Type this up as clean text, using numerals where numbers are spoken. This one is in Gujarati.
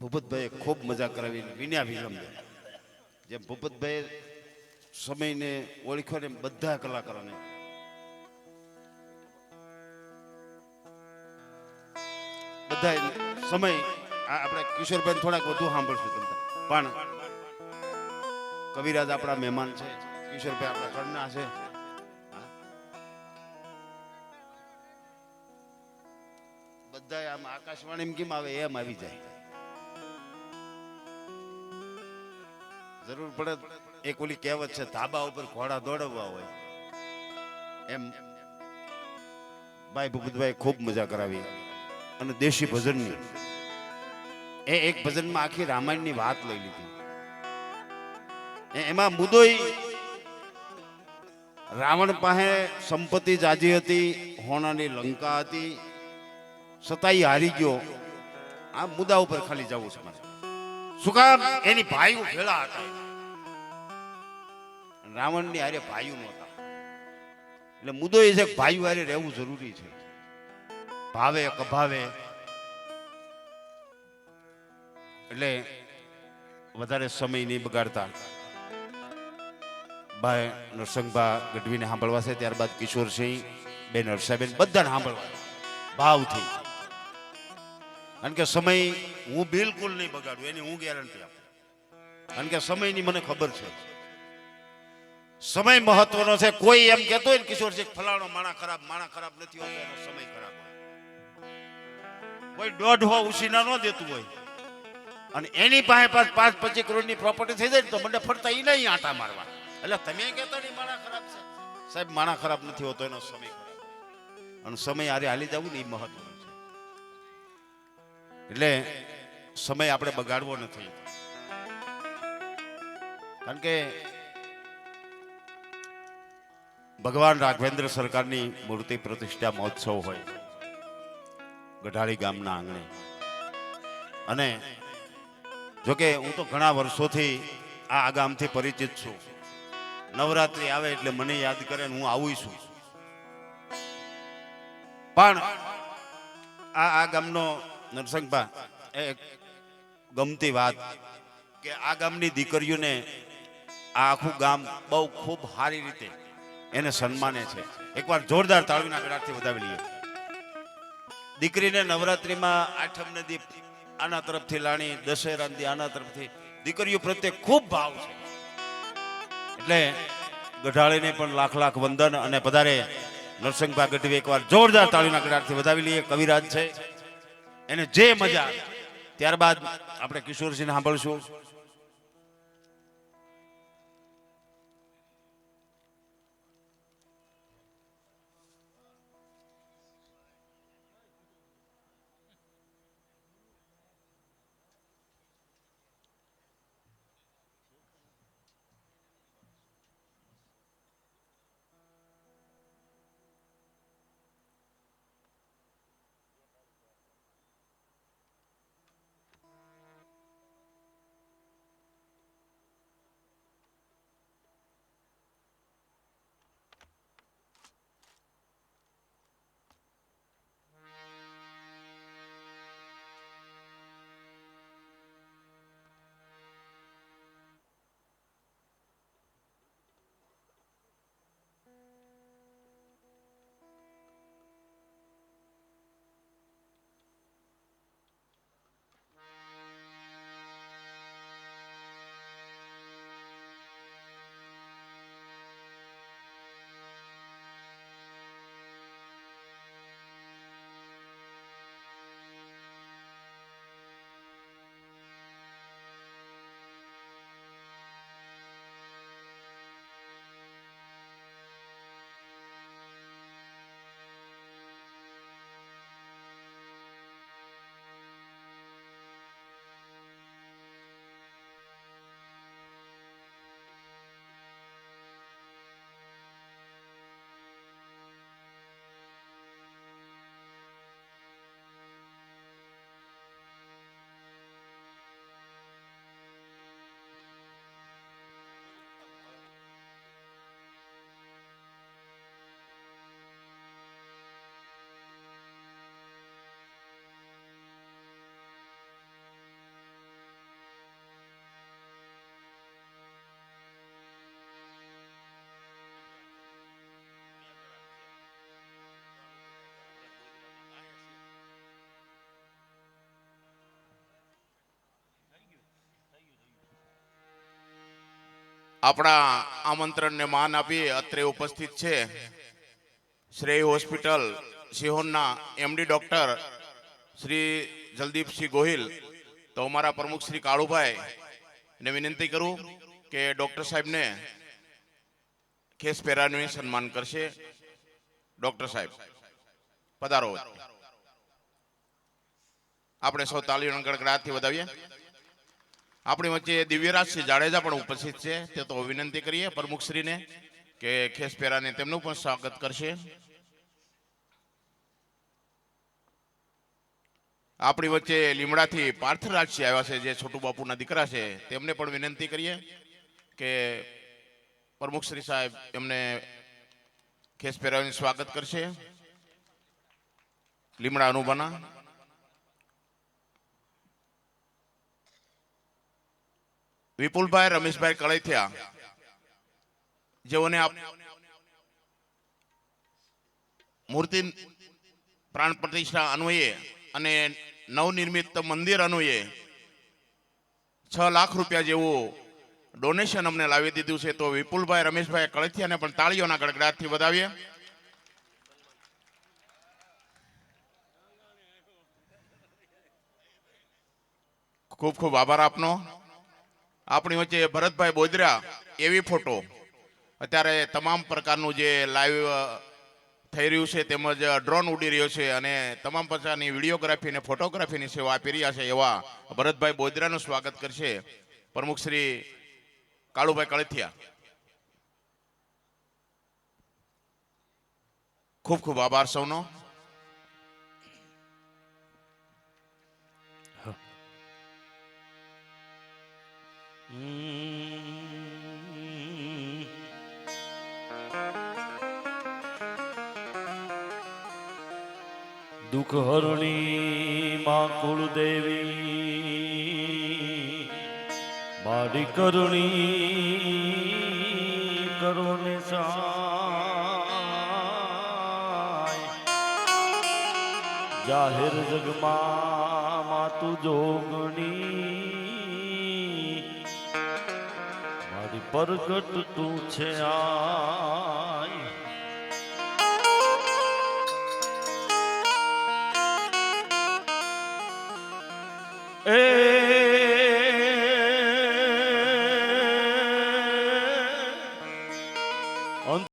ભૂપતભાઈએ ખૂબ મજા કરાવી વિના વિલંબે. જેમ ભૂપતભાઈએ સમયને ઓળખ્યો ને બધા કલાકારોને બધા સમય આપણે કિશોરભાઈ થોડાક વધુ સાંભળશું તમને, પણ કવિરાજ આપણા મહેમાન છે, કિશોરભાઈ આપણા ઘરના છે. બધા આમ આકાશવાણી કેમ આવે એમ આવી જાય. જરૂર પડે એક ઓલી કહેવત છે, ધાબા ઉપર ઘોડા દોડવવા હોય એમ ભાઈ ભૂપતભાઈ ખૂબ મજા કરાવી. અને દેશી ભજનની એક ભજનમાં આખી રામાયણની વાત લઈ લીધી. એમાં મુદોઈ રાવણ પાસે સંપત્તિ જાજી હતી, હોનાની લંકા હતી, સતાઈ હારી ગયો. આ મુદ્દા ઉપર ખાલી જવું છે મારે. શું કામ? એની ભાઈઓ ભેળા હતા, રાવણની હારે ભાઈઓ નહોતા. એટલે મુદ્દો એ છે કે ભાઈઓ હારે રહેવું જરૂરી છે, ભાવે કભાવે. એટલે વધારે સમય નહીં બગાડતા ભાઈ નરસંગભા ગઢવીને સાંભળવા છે, ત્યારબાદ કિશોરસિંહ બેન, હર્ષાબેન બધાને સાંભળવા ભાવથી. કારણ કે સમય હું બિલકુલ નહીં બગાડું, એની હું ગેરંટી આપું. કારણ કે સમયની મને ખબર છે, સમય મહત્વનો છે. કોઈ એમ કહેતો હોય ને કિશોરસિંહ ફલાણો માણા ખરાબ નથી હોતો, એનો સમય ખરાબ હોય. કોઈ દોઢ ઉછીના ન દેતું હોય અને એની પાસે 5-25 કરોડની પ્રોપર્ટી થઈ જાય ને તો મને ફરતા એ નહીં આંટા મારવા. એટલે તમે કહેતા નહીં માણા ખરાબ છે, સાહેબ માણા ખરાબ નથી હોતો, એનો સમય ખરાબ. અને સમય હારે હાલી જવું ને એ મહત્વનું છે. એટલે સમય આપણે બગાડવો નથી. કારણ કે ભગવાન રાઘવેન્દ્ર સરકારની મૂર્તિ પ્રતિષ્ઠા મહોત્સવ હોય ગઢાળી ગામના આંગણે. અને જોકે હું તો ઘણા વર્ષોથી આ ગામથી પરિચિત છું. નવરાત્રી આવે એટલે મને યાદ કરે ને હું આવું છું. પણ આ ગામનો નરસંગભા એક ગમતી વાત કે આ ગામની દીકરીઓને આ આખું ગામ બહુ ખૂબ સારી રીતે એને સન્માને છે. એકવાર જોરદાર તાળીના ગળાથી વધાવી લઈએ. દીકરીને નવરાત્રીમાં આઠમને દી આના તરફથી લાણી, દશેરાના દી આના તરફથી દીકરીઓ પ્રત્યે ખૂબ ભાવ છે. એટલે ગઢાળીને પણ લાખ લાખ વંદન. અને પધારે નરસંગભા ગઢવી, એકવાર જોરદાર તાળીના ગળાથી વધાવી લઈએ. કવિરાજ છે, એને જે મજા. ત્યારબાદ આપણે કિશોરસિંહને સાંભળશું. આપણા આમંત્રણને માન આપી અત્રે ઉપસ્થિત છે શ્રેય હોસ્પિટલ સિહોરના એમડી ડોક્ટર શ્રી જલદીપસિંહ ગોહિલ. તો અમારા પ્રમુખ શ્રી કાળુભાઈ ને વિનંતી કરું કે ડોક્ટર સાહેબને ખેસ પહેરાવીને સન્માન કરશે. ડોક્ટર સાહેબ પધારો. આપણે સૌ તાળીઓના ગડગડાટથી વધાવીએ. આપણી વચ્ચે દિવ્યરાજસિંહ જાડેજા પણ ઉપસ્થિત છે. તે તો વિનંતી કરીએ પ્રમુખશ્રીને કે ખેસ પહેરાને તેમનું પણ સ્વાગત કરશે. આપણી વચ્ચે લીમડાથી પાર્થરાજસિંહ આવ્યા છે, જે છોટુ બાપુના દીકરા છે. તેમને પણ વિનંતી કરીએ કે પ્રમુખશ્રી સાહેબ એમને ખેસ પહેરાવીને સ્વાગત કરશે. લીમડા અનુભાના વિપુલભાઈ રમેશભાઈ કળૈથિયા, જેઓને મૂર્તિ પ્રાણ પ્રતિષ્ઠા અન્વયે અને નવનિર્મિત મંદિર અન્વયે 6 લાખ રૂપિયા જેવું ડોનેશન અમને લાવી દીધું છે. તો વિપુલભાઈ રમેશભાઈ કળથિયાને પણ તાળીઓના ગડગડાટથી વધાવીએ. ખૂબ ખૂબ આભાર આપનો. આપણી વચ્ચે ભરતભાઈ બોદરા એવી ફોટો અત્યારે તમામ પ્રકારનું જે લાઈવ થઈ રહ્યું છે તેમજ ડ્રોન ઉડી રહ્યો છે અને તમામ પ્રકારની વિડીયોગ્રાફી અને ફોટોગ્રાફીની સેવા આપી રહ્યા છે એવા ભરતભાઈ બોદરાનું સ્વાગત કરશે પ્રમુખ શ્રી કાળુભાઈ કળથિયા. ખૂબ ખૂબ આભાર સૌનો. દુઃખ હરણી માં કુળદેવી મારી કરણી કરો ને સહાય. જાહેર જગમાં માતું જોગણી મારી પ્રગટ તું છે આય.